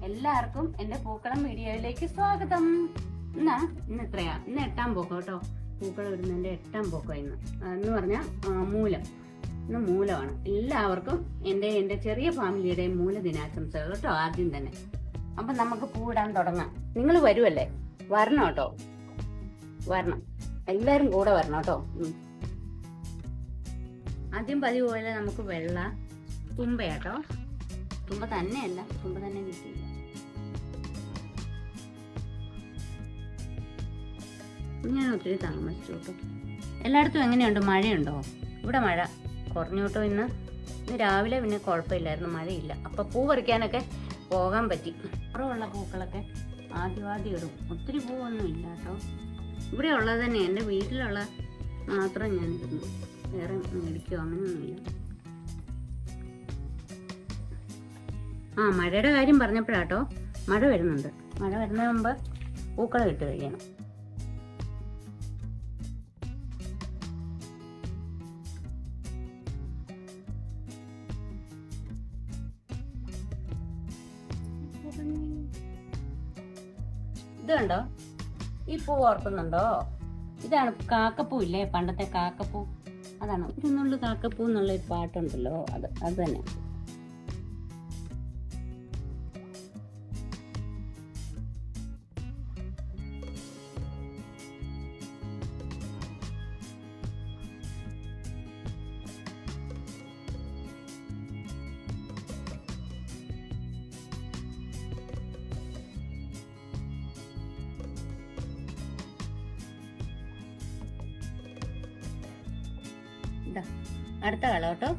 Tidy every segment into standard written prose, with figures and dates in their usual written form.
എല്ലാവർക്കും എന്റെ പൂക്കളം വീഡിയോയിലേക്ക് സ്വാഗതം. ഇന്ന് എത്രയാ? ഇന്ന് 8ാം പോക്കം കേട്ടോ. പൂക്കളം ഇടുന്നതിന്റെ 8ാം പോക്കം എന്ന് പറഞ്ഞാൽ മൂലം. ഇന്ന് മൂലമാണ്. എല്ലാവർക്കും എന്റെ ചെറിയ ഫാമിലിയുടെ മൂലദിനാശംസകൾ കേട്ടോ. ആദ്യം തന്നെ അപ്പൊ നമുക്ക് പൂവിടാൻ തുടങ്ങാം. നിങ്ങൾ വരുമല്ലേ? വരണം കേട്ടോ, വരണം, എല്ലാരും കൂടെ വരണം കേട്ടോ. ആദ്യം പതിവ് പോലെ നമുക്ക് വെള്ള തുമ്പയാട്ടോ. തുമ്പ തന്നെയല്ല, തുമ്പ തന്നെ കിട്ടിയില്ല. ഞാൻ ഒത്തിരി താമസിച്ചു കേട്ടോ. എല്ലായിടത്തും എങ്ങനെയുണ്ട്? മഴയുണ്ടോ? ഇവിടെ മഴ കുറഞ്ഞു കേട്ടോ. ഇന്ന് രാവിലെ പിന്നെ കുഴപ്പമില്ലായിരുന്നു, മഴയില്ല. അപ്പൊ പൂ പറിക്കാനൊക്കെ പോകാൻ പറ്റി. കുറവുള്ള പൂക്കളൊക്കെ ആദ്യം ഇടും. ഒത്തിരി പൂവൊന്നും ഇല്ല കേട്ടോ. ഇവിടെ ഉള്ളത് തന്നെ, എൻ്റെ വീട്ടിലുള്ള മാത്രം ഞാൻ ഇടുന്നു. വേറെ മേടിക്കോ അങ്ങനെയൊന്നുമില്ല. മഴയുടെ കാര്യം പറഞ്ഞപ്പോഴാട്ടോ, മഴ വരുന്നുണ്ട്. മഴ വരുന്നതിന് മുമ്പ് പൂക്കളം ഇട്ട് കഴിയണം. ഇത് കണ്ടോ? ഈ പൂ ഓർക്കുന്നുണ്ടോ? ഇതാണ് കാക്കപ്പൂ ഇല്ലേ, പണ്ടത്തെ കാക്കപ്പൂ. അതാണ് ഇരുന്നുള്ള കാക്കപ്പൂ എന്നുള്ള ഒരു പാട്ടുണ്ടല്ലോ, അത് തന്നെ. അടുത്ത കള കേട്ടോ.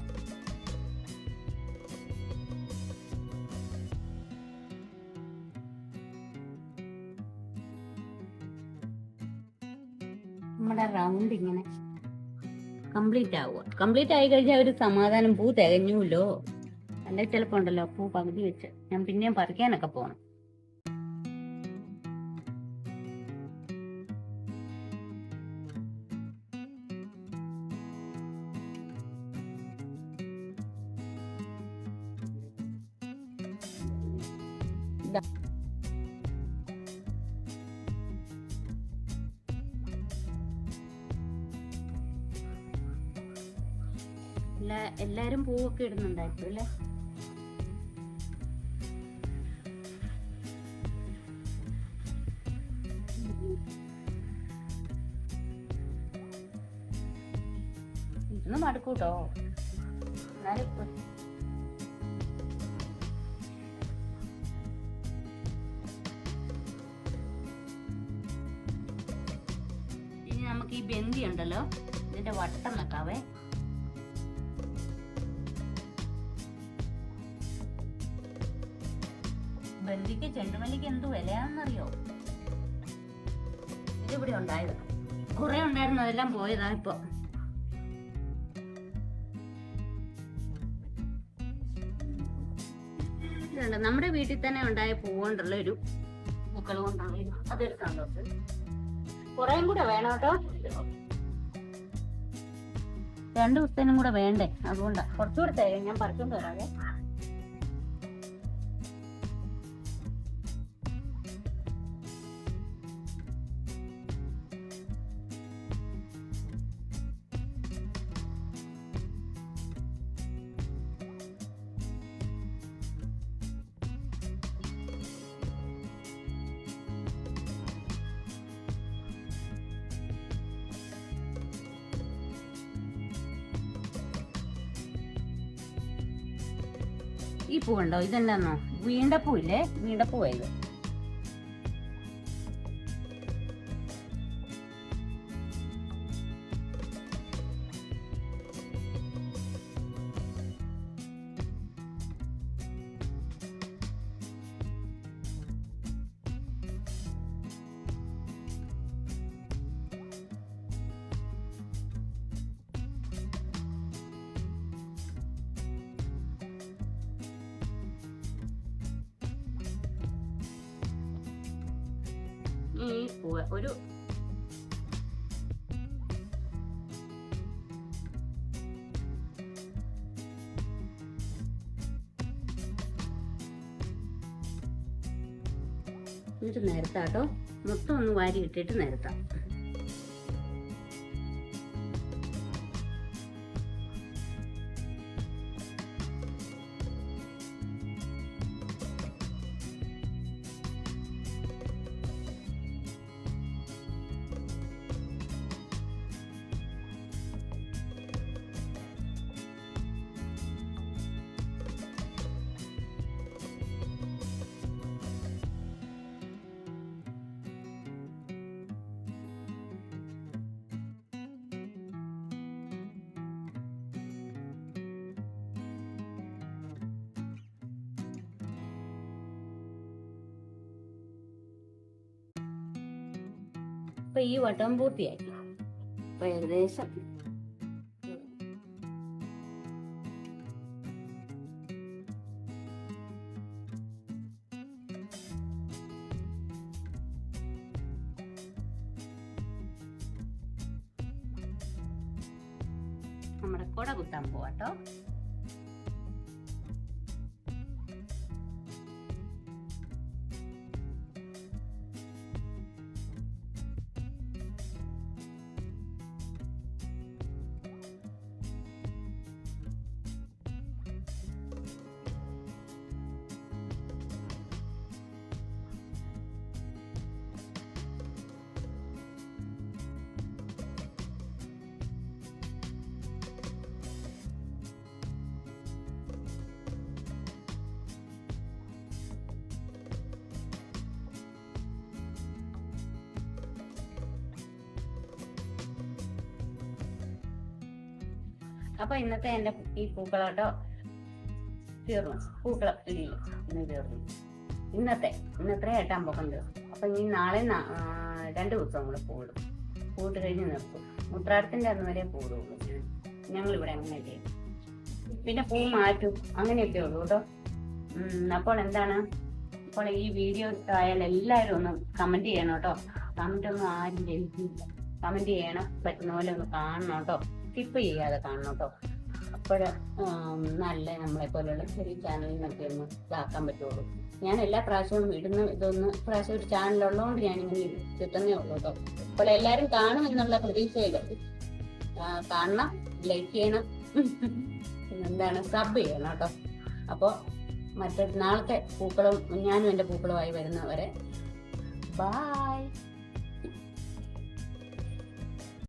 നമ്മുടെ റൗണ്ട് ഇങ്ങനെ കംപ്ലീറ്റ് ആവുക. കംപ്ലീറ്റ് ആയി കഴിഞ്ഞാൽ ഒരു സമാധാനം. പൂ തികഞ്ഞൂല്ലോ. അല്ലെ ചിലപ്പോ ഉണ്ടല്ലോ, പൂ പകുതി വെച്ച് ഞാൻ പിന്നെയും പറിക്കാനൊക്കെ പോണം. എല്ലാരും പൂവൊക്കെ ഇടുന്നുണ്ടായിരിക്കും അല്ലേ? ഇന്ന് മടുക്കൂട്ടോ. എന്നാലും ഇനി നമുക്ക് ഈ ബന്ദി ഉണ്ടല്ലോ, ഇതിന്റെ വട്ടം വെക്കാവേ. ബന്ദിക്ക് ചെണ്ടുമല്ലിക്ക് എന്ത് വിലയാണെന്നറിയോ? ഇതിവിടെ ഉണ്ടായത് കുറെ ഉണ്ടായിരുന്നു, അതെല്ലാം പോയതാ ഇപ്പൊ. ഇതുണ്ട് നമ്മുടെ വീട്ടിൽ തന്നെ ഉണ്ടായ പൂ കൊണ്ടുള്ള ഒരു പൂക്കൾ കൊണ്ടുള്ള അതൊരു സന്തോഷം. കുറേയും കൂടെ വേണം കേട്ടോ. 2 ദിവസത്തേനും കൂടെ വേണ്ടേ, അതുകൊണ്ടാ. കുറച്ചുകൂടെ തരും, ഞാൻ പറിച്ചോണ്ട് വരാതെ. ഈ പൂ കണ്ടോ? ഇതെന്താന്നോ? വീണ്ടപ്പൂ ഇല്ലേ, വീണ്ടപ്പൂ ഇത്. ഈ പൂവ് ഒരു എന്നിട്ട് നിരത്താട്ടോ. മൊത്തം ഒന്ന് വാരി ഇട്ടിട്ട് നിരത്താം. അപ്പൊ ഈ വട്ടം പൂർത്തിയായി. അപ്പൊ ഏകദേശം നമ്മുടെ കുട കുത്താൻ പോവാട്ടോ. അപ്പൊ ഇന്നത്തെ എന്റെ ഈ പൂക്കളോട്ടോ തീർന്നു. പൂക്കളം ഇടിയില്ല ഇന്ന് തീർന്നു. ഇന്നത്തെ 8 പോക്കം തീർന്നു. അപ്പൊ ഇനി നാളെ 2 ദിവസം കൂടെ പൂടും. പൂട്ട് കഴിഞ്ഞ് നിർത്തും. ഉത്രാടത്തിന്റെ അന്ന് വരെ പൂടുള്ളൂ. ഞങ്ങളിവിടെ അങ്ങനെയൊക്കെ. പിന്നെ പൂ മാറ്റും, അങ്ങനെയൊക്കെ ഉള്ളൂ കേട്ടോ. അപ്പോൾ എന്താണ്, അപ്പോൾ ഈ വീഡിയോ ആയാൽ എല്ലാവരും ഒന്ന് കമന്റ് ചെയ്യണം കേട്ടോ. കമന്റ് ഒന്നും ആരും ജയിക്കില്ല. കമന്റ് ചെയ്യണം, പറ്റുന്ന പോലെ ഒന്ന് കാണണം കേട്ടോ. സ്കിപ്പ് ചെയ്യാതെ കാണണം കേട്ടോ. അപ്പോഴ് നല്ല നമ്മളെ പോലെയുള്ള ചെറിയ ചാനലിനൊക്കെ ഒന്ന് ഇതാക്കാൻ പറ്റുള്ളൂ. ഞാൻ എല്ലാ പ്രാവശ്യവും ഇടുന്ന ഇതൊന്ന് പ്രാവശ്യം ഒരു ചാനലുള്ളതുകൊണ്ട് ഞാനിങ്ങനെ കിട്ടുന്നേ ഉള്ളൂ കേട്ടോ. അപ്പോൾ എല്ലാവരും കാണും എന്നുള്ള പ്രതീക്ഷയില്ല. കാണണം, ലൈക്ക് ചെയ്യണം, എന്താണ് സബ് ചെയ്യണം കേട്ടോ. അപ്പോൾ നാളത്തെ പൂക്കളും ഞാനും എൻ്റെ പൂക്കളുമായി വരുന്നവരെ ബൈ.